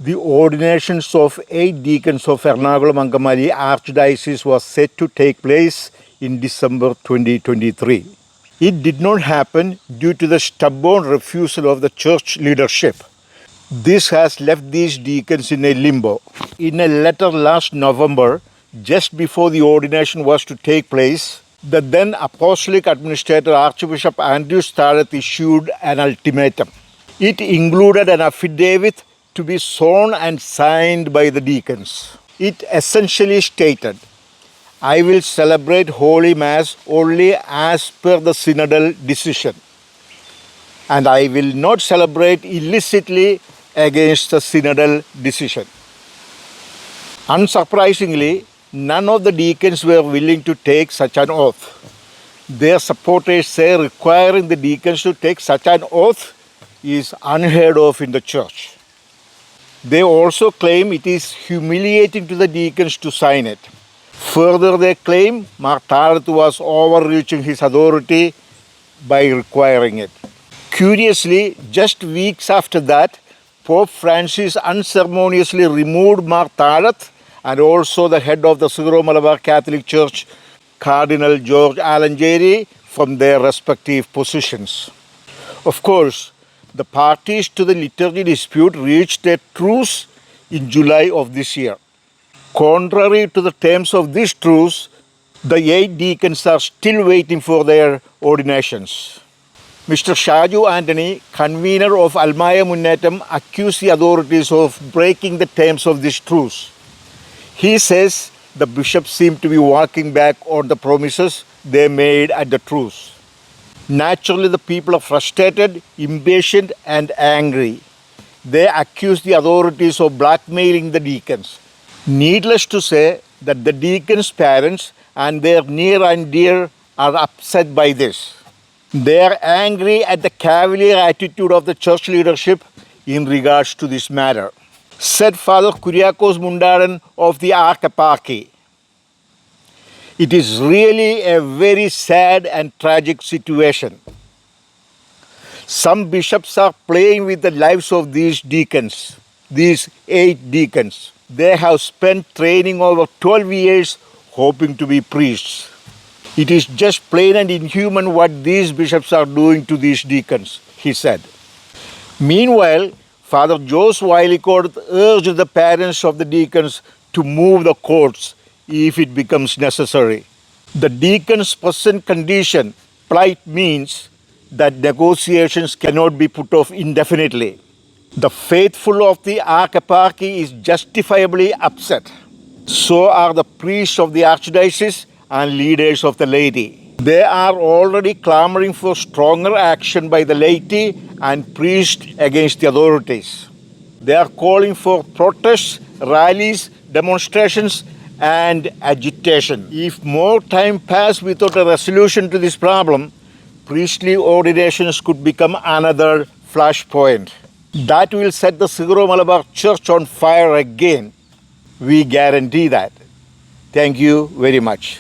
The ordinations of 8 deacons of Ernakulam-Angamali Archdiocese was set to take place in December 2023. It did not happen due to the stubborn refusal of the church leadership. This has left these deacons in a limbo. In a letter last November, just before the ordination was to take place, the then Apostolic Administrator Archbishop Andrew Starrett issued an ultimatum. It included an affidavit to be sworn and signed by the deacons. It essentially stated, "I will celebrate Holy Mass only as per the synodal decision, and I will not celebrate illicitly against the synodal decision." Unsurprisingly, none of the deacons were willing to take such an oath. Their supporters say requiring the deacons to take such an oath is unheard of in the church. They also claim it is humiliating to the deacons to sign it. Further, they claim Martarat was overreaching his authority by requiring it. Curiously, just weeks after that, Pope Francis unceremoniously removed Martarat and also the head of the Syro-Malabar Catholic Church, Cardinal George Alangeri, from their respective positions. Of course, the parties to the liturgy dispute reached a truce in July of this year. Contrary to the terms of this truce, the 8 deacons are still waiting for their ordinations. Mr. Shaju Anthony, convener of Almaya Munnatam, accused the authorities of breaking the terms of this truce. He says the bishops seem to be walking back on the promises they made at the truce. Naturally, the people are frustrated, impatient, and angry. They accuse the authorities of blackmailing the deacons. Needless to say that the deacons' parents and their near and dear are upset by this. They are angry at the cavalier attitude of the church leadership in regards to this matter. Said Father Kuriakos Mundaran of the Archdiocese, "It is really a very sad and tragic situation. Some bishops are playing with the lives of these deacons, these 8 deacons. They have spent training over 12 years hoping to be priests. It is just plain and inhuman what these bishops are doing to these deacons," he said. Meanwhile, Father Jose Wailikod urged the parents of the deacons to move the courts if it becomes necessary. The deacons' present condition, plight, means that negotiations cannot be put off indefinitely. The faithful of the Archdiocese is justifiably upset. So are the priests of the Archdiocese and leaders of the laity. They are already clamoring for stronger action by the laity and priests against the authorities. They are calling for protests, rallies, demonstrations, and agitation. If more time passed without a resolution to this problem, priestly ordinations could become another flashpoint. That will set the Syro-Malabar Church on fire again. We guarantee that. Thank you very much.